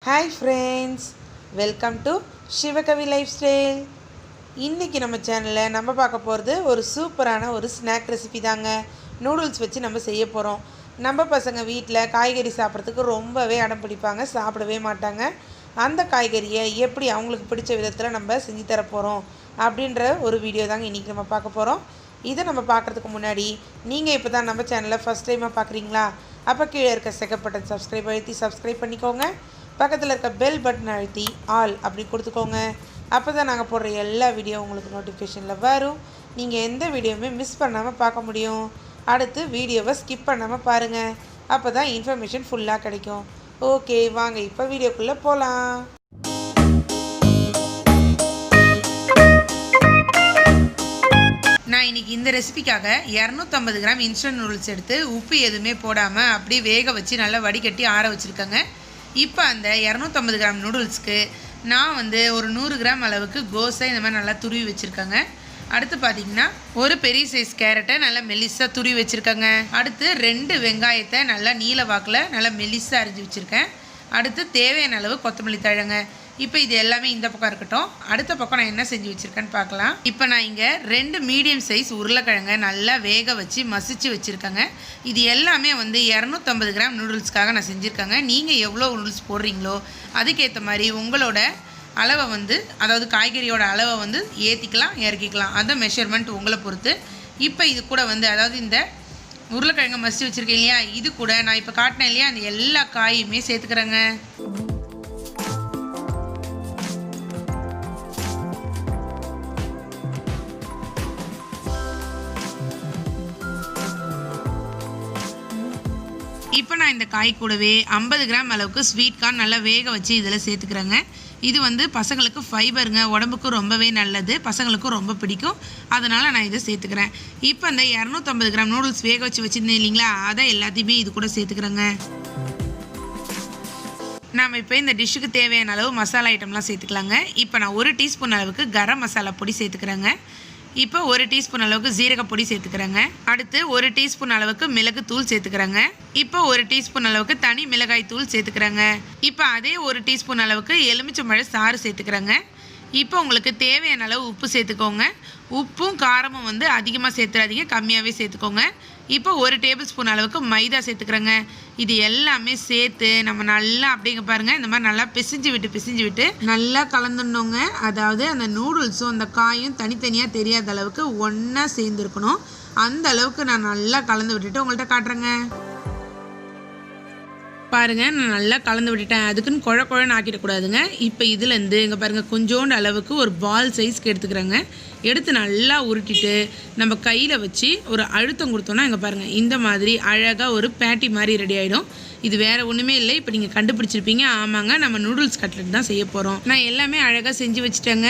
Hi friends, welcome to Sivakavi life style. இன்றைக்கி நம்ம சேனலில் நம்ம பார்க்க போகிறது ஒரு சூப்பரான ஒரு ஸ்நாக் ரெசிபி தாங்க. நூடுல்ஸ் வச்சு நம்ம செய்ய போகிறோம். நம்ம பசங்க வீட்டில் காய்கறி சாப்பிட்றதுக்கு ரொம்பவே அடம் பிடிப்பாங்க, சாப்பிடவே மாட்டாங்க. அந்த காய்கறியை எப்படி அவங்களுக்கு பிடிச்ச விதத்தில் நம்ம செஞ்சு தர போகிறோம் அப்படின்ற ஒரு வீடியோ தாங்க இன்றைக்கி நம்ம பார்க்க போகிறோம். இதை நம்ம பார்க்குறதுக்கு முன்னாடி நீங்கள் இப்போ தான் நம்ம சேனலை ஃபஸ்ட் டைமாக பார்க்குறீங்களா? அப்போ கீழே இருக்க செகண்ட் பட்டன் சப்ஸ்கிரைப் அழுத்தி சப்ஸ்கிரைப் பண்ணிக்கோங்க. பக்கத்தில் இருக்க பெல் பட்டன் அழுத்தி ஆல் அப்படி கொடுத்துக்கோங்க. அப்போ தான் நாங்கள் போடுற எல்லா வீடியோ உங்களுக்கு நோட்டிஃபிகேஷனில் வரும். நீங்கள் எந்த வீடியோவுமே மிஸ் பண்ணாமல் பார்க்க முடியும். அடுத்து வீடியோவை ஸ்கிப் பண்ணாமல் பாருங்கள். அப்போ தான் இன்ஃபர்மேஷன் ஃபுல்லாக கிடைக்கும். ஓகே, வாங்க இப்போ வீடியோக்குள்ளே போகலாம். நான் இன்றைக்கி இந்த ரெசிபிக்காக 250 கிராம் இன்ஸ்டன்ட் நூடுல்ஸ் எடுத்து உப்பு எதுவுமே போடாமல் அப்படியே வேக வச்சு நல்லா வடிகட்டி ஆற வச்சுருக்கேங்க. இப்போ அந்த 250 கிராம் நூடுல்ஸ்க்கு நான் ஒரு 100 கிராம் அளவுக்கு கோஸை இந்த மாதிரி நல்லா துருவி வச்சுருக்கேங்க. அடுத்து பார்த்திங்கன்னா ஒரு பெரிய சைஸ் கேரட்டை நல்லா மெல்லிஸாக துருவி வச்சுருக்கேங்க. அடுத்து 2 வெங்காயத்தை நல்லா நீல வாக்கில் நல்லா மெல்லிஸாக அரிஞ்சு வச்சுருக்கேன். அடுத்து தேவையான அளவு கொத்தமல்லி தழைங்க. இப்போ இது எல்லாமே இந்த பக்கம் இருக்கட்டும். அடுத்த பக்கம் நான் என்ன செஞ்சு வச்சுருக்கேன்னு பார்க்கலாம். இப்போ நான் இங்கே 2 மீடியம் சைஸ் உருளைக்கிழங்க நல்லா வேக வச்சு மசிச்சு வச்சுருக்கேங்க. இது எல்லாமே 250 கிராம் நூடுல்ஸ்க்காக நான் செஞ்சுருக்கேங்க. நீங்கள் எவ்வளோ நூடுல்ஸ் போடுறீங்களோ அதுக்கேற்ற மாதிரி உங்களோட அளவை அதாவது காய்கறியோட அளவை ஏற்றிக்கலாம் இறக்கிக்கலாம். அந்த மெஷர்மெண்ட் உங்களை பொறுத்து. இப்போ இது கூட அதாவது இந்த உருளைக்கிழங்க மசிச்சு வச்சுருக்கேன் இல்லையா, இது கூட நான் இப்போ காட்டினேன் இல்லையா, அந்த எல்லா காயுமே சேர்த்துக்கிறேங்க. இப்போ நான் இந்த காய் கூடவே 50 கிராம் அளவுக்கு ஸ்வீட் கார்ன் நல்லா வேக வச்சு இதில் சேர்த்துக்கிறேங்க. இது பசங்களுக்கு ஃபைபருங்க, உடம்புக்கும் ரொம்பவே நல்லது, பசங்களுக்கும் ரொம்ப பிடிக்கும். அதனால் நான் இதை சேர்த்துக்கிறேன். இப்போ அந்த 250 கிராம் நூடுல்ஸ் வேக வச்சு வச்சுருந்தேன் இல்லைங்களா, அதை எல்லாத்தையுமே இது கூட சேர்த்துக்கிறேங்க. நாம் இப்போ இந்த டிஷ்ஷுக்கு தேவையான அளவு மசாலா ஐட்டம்லாம் சேர்த்துக்கலாங்க. இப்போ நான் 1 டீஸ்பூன் அளவுக்கு கரம் மசாலா பொடி சேர்த்துக்கிறேங்க. இப்போ 1 டீஸ்பூன் அளவுக்கு ஜீரகப்பொடி சேர்த்துக்கிறேங்க. அடுத்து 1 டீஸ்பூன் அளவுக்கு மிளகு தூள் சேர்த்துக்கிறேங்க. இப்போ 1 டீஸ்பூன் அளவுக்கு தனி மிளகாய் தூள் சேர்த்துக்கிறேங்க. இப்போ அதே 1 டீஸ்பூன் அளவுக்கு எலுமிச்சம்பழ சாறு சேர்த்துக்கிறேங்க. இப்போ உங்களுக்கு தேவையான அளவு உப்பு சேர்த்துக்கோங்க. உப்பும் காரமும் அதிகமாக சேர்த்துறாதீங்க, கம்மியாகவே சேர்த்துக்கோங்க. இப்போ 1 டேபிள் ஸ்பூன் அளவுக்கு மைதா சேர்த்துக்கிறேங்க. இது எல்லாமே சேர்த்து நம்ம நல்லா அப்படிங்க பாருங்கள், இந்த மாதிரி நல்லா பிசைஞ்சு விட்டு நல்லா கலந்துடணுங்க. அதாவது அந்த நூடுல்ஸும் அந்த காயும் தனித்தனியாக தெரியாத அளவுக்கு ஒன்றா சேர்ந்துருக்கணும். அந்த அளவுக்கு நான் நல்லா கலந்து விட்டுட்டு உங்கள்கிட்ட காட்டுறேங்க. பாருங்கள், நான் நல்லா கலந்து விட்டுட்டேன். அதுக்குன்னு குழன்னு ஆக்கிடக்கூடாதுங்க. இப்போ இதுலேருந்து இங்கே பாருங்கள், கொஞ்சோண்டு அளவுக்கு ஒரு பால் சைஸ்க்கு எடுத்துக்கிறேங்க. எடுத்து நல்லா உருட்டிட்டு நம்ம கையில் வச்சு ஒரு அழுத்தம் கொடுத்தோன்னா இங்கே பாருங்கள், இந்த மாதிரி அழகாக ஒரு பேட்டி மாதிரி ரெடி ஆகிடும். இது வேறு ஒன்றுமே இல்லை. இப்போ நீங்கள் கண்டுபிடிச்சிருப்பீங்க, ஆமாங்க, நம்ம நூடுல்ஸ் கட்லெட் தான் செய்ய போகிறோம். நான் எல்லாமே அழகாக செஞ்சு வச்சுட்டேங்க.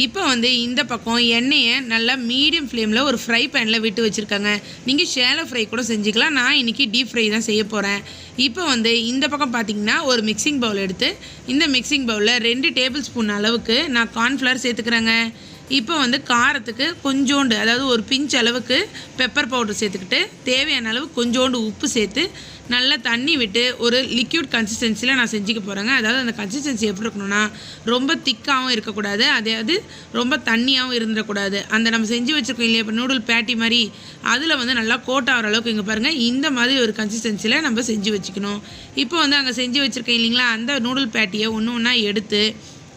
இப்போ இந்த பக்கம் எண்ணெயை நல்லா மீடியம் ஃப்ளேமில் ஒரு ஃப்ரை பேனில் விட்டு வச்சுருக்கேங்க. நீங்கள் ஷேலோ ஃப்ரை கூட செஞ்சுக்கலாம். நான் இன்றைக்கி டீப் ஃப்ரை தான் செய்ய போகிறேன். இப்போ இந்த பக்கம் பார்த்திங்கன்னா ஒரு மிக்சிங் பவுல் எடுத்து இந்த மிக்சிங் பவுலில் 2 டேபிள் ஸ்பூன் அளவுக்கு நான் கார்ன்ஃப்ளவர் சேர்த்துக்கிறேங்க. இப்போ காரத்துக்கு கொஞ்சோண்டு, அதாவது ஒரு பிஞ்ச் அளவுக்கு பெப்பர் பவுடர் சேர்த்துக்கிட்டு தேவையான அளவு கொஞ்சோண்டு உப்பு சேர்த்து நல்லா தண்ணி விட்டு ஒரு லிக்யூட் கன்சிஸ்டன்சியில் நான் செஞ்சுக்க போகிறேங்க. அதாவது அந்த கன்சிஸ்டன்சி எப்படி இருக்கணும்னா, ரொம்ப திக்காகவும் இருக்கக்கூடாது, அதாவது ரொம்ப தண்ணியாகவும் இருந்துடக்கூடாது. அந்த நம்ம செஞ்சு வச்சுருக்கோம் இல்லையா இப்போ நூடுல் பேட்டி மாதிரி, அதில் நல்லா கோட் ஆகிற அளவுக்கு இங்கே பாருங்கள், இந்த மாதிரி ஒரு கன்சிஸ்டன்சியில் நம்ம செஞ்சு வச்சுக்கணும். இப்போ அங்கே செஞ்சு வச்சுருக்கேன் இல்லைங்களா, அந்த நூடுல் பேட்டியை ஒன்று ஒன்றா எடுத்து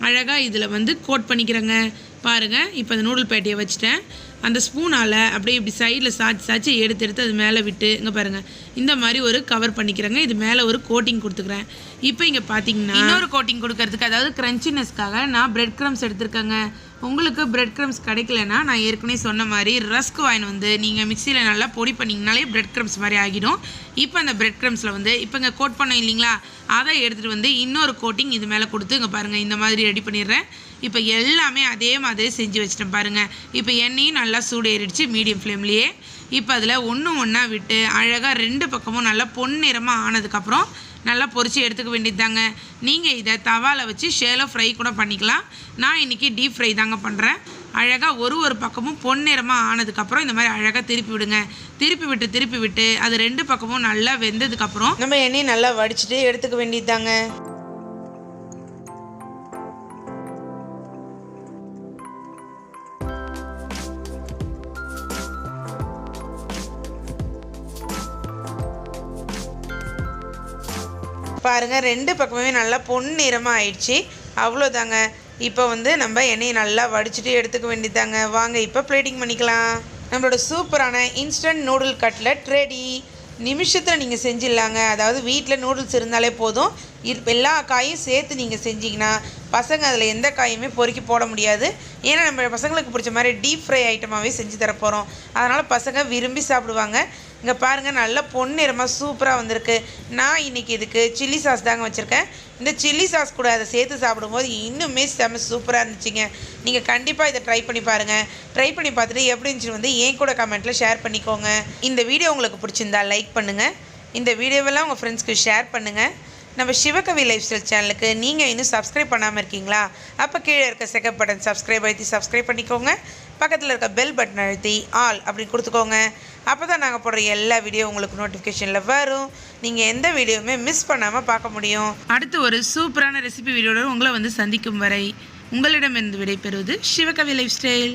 அழகாக இதில் கோட் பண்ணிக்கிறேங்க. பாருங்கள், இப்போ அந்த நூடுல் பேட்டியை வச்சுட்டேன். அந்த ஸ்பூனால் அப்படியே இப்படி சைடில் சாய்ச்சி எடுத்து அது மேலே விட்டு இங்கே பாருங்கள், இந்த மாதிரி ஒரு கவர் பண்ணிக்கிறேங்க. இது மேலே ஒரு கோட்டிங் கொடுத்துக்கிறேன். இப்போ இங்கே பார்த்தீங்கன்னா இன்னொரு கோட்டிங் கொடுக்கறதுக்கு, அதாவது க்ரன்ச்சினஸ்க்காக நான் பிரெட் க்ரம்ஸ் எடுத்துருக்கேங்க. உங்களுக்கு பிரெட் க்ரம்ஸ் கிடைக்கலன்னா நான் ஏற்கனவே சொன்ன மாதிரி ரஸ்க் வாங்கிட்டு நீங்கள் மிக்சியில் நல்லா பொடி பண்ணிங்கனாலே பிரெட் க்ரம்ஸ் மாதிரி ஆகிடும். இப்போ அந்த பிரெட் க்ரம்ஸில் இப்போ இங்கே கோட் பண்ணோம் இல்லைங்களா, அதை எடுத்துகிட்டு இன்னொரு கோட்டிங் இது மேலே கொடுத்து இங்கே பாருங்கள், இந்த மாதிரி ரெடி பண்ணிடுறேன். இப்போ எல்லாமே அதே மாதிரி செஞ்சு வச்சிட்டேன் பாருங்கள். இப்போ எண்ணெயும் நல்லா சூடு ஏறிடுச்சு மீடியம் ஃப்ளேம்லேயே. இப்போ அதில் ஒன்றா விட்டு அழகாக 2 பக்கமும் நல்லா பொன்னிறமாக ஆனதுக்கப்புறம் நல்லா பொரித்து எடுத்துக்க வேண்டியது தாங்க. நீங்கள் இதை தவாவில் வச்சு ஷேலோ ஃப்ரை கூட பண்ணிக்கலாம். நான் இன்றைக்கி டீப் ஃப்ரை தாங்க பண்ணுறேன். அழகாக ஒரு பக்கமும் பொன்னிறமாக ஆனதுக்கப்புறம் இந்த மாதிரி அழகாக திருப்பி விடுங்க. திருப்பி விட்டு அது 2 பக்கமும் நல்லா வெந்ததுக்கப்புறம் நம்ம எண்ணெய் நல்லா வடிச்சிட்டு எடுத்துக்க வேண்டியது தாங்க. பாருங்கள் 2 பக்கமுமே நல்லா பொன்னிறமாக ஆயிடுச்சு. அவ்வளோதாங்க. இப்போ வந்து நம்ம எண்ணெயை நல்லா வடிச்சிட்டு எடுத்துக்க வேண்டியதாங்க. வாங்க இப்போ பிளேட்டிங் பண்ணிக்கலாம். நம்மளோட சூப்பரான இன்ஸ்டன்ட் நூடுல் கட்லட் ரெடி. நிமிஷத்தில் நீங்கள் செஞ்சிடலாங்க. அதாவது வீட்டில் நூடுல்ஸ் இருந்தாலே போதும். எல்லா காயும் சேர்த்து நீங்கள் செஞ்சிங்கன்னா பசங்க அதில் எந்த காயுமே பொறுக்கி போட முடியாது. ஏன்னா நம்ம பசங்களுக்கு பிடிச்ச மாதிரி டீப் ஃப்ரை ஐட்டமாகவே செஞ்சு தரப்போகிறோம். அதனால் பசங்க விரும்பி சாப்பிடுவாங்க. இங்கே பாருங்கள் நல்லா பொன்னிறமாக சூப்பராக வந்திருக்கு. நான் இன்றைக்கி இதுக்கு சில்லி சாஸ் தாங்க வச்சுருக்கேன். இந்த சில்லி சாஸ் கூட அதை சேர்த்து சாப்பிடும்போது இன்னுமே செம்ம சூப்பராக இருந்துச்சுங்க. நீங்கள் கண்டிப்பாக இதை ட்ரை பண்ணி பாருங்கள். ட்ரை பண்ணி பார்த்துட்டு எப்படி இருந்துச்சுன்னு வந்து என் கூட கமெண்ட்டில் ஷேர் பண்ணிக்கோங்க. இந்த வீடியோ உங்களுக்கு பிடிச்சிருந்தா லைக் பண்ணுங்கள். இந்த வீடியோவெல்லாம் உங்கள் ஃப்ரெண்ட்ஸ்க்கு ஷேர் பண்ணுங்கள். நம்ம சிவகவி லைஃப் ஸ்டைல் சேனலுக்கு நீங்கள் இன்னும் சப்ஸ்கிரைப் பண்ணாமல் இருக்கீங்களா? அப்போ கீழே இருக்க செகண்ட் பட்டன் சப்ஸ்கிரைப் பண்ணிக்கோங்க. பக்கத்தில் இருக்க பெல் பட்டன் அழுத்தி ஆல் அப்படின்னு கொடுத்துக்கோங்க. அப்போ தான் நாங்கள் போடுற எல்லா வீடியோ உங்களுக்கு நோட்டிஃபிகேஷனில் வரும். நீங்கள் எந்த வீடியோவுமே மிஸ் பண்ணாமல் பார்க்க முடியும். அடுத்து ஒரு சூப்பரான ரெசிபி வீடியோட உங்களை வந்து சந்திக்கும் வரை உங்களிடமிருந்து விடைபெறுவது சிவகவி லைஃப் ஸ்டைல்.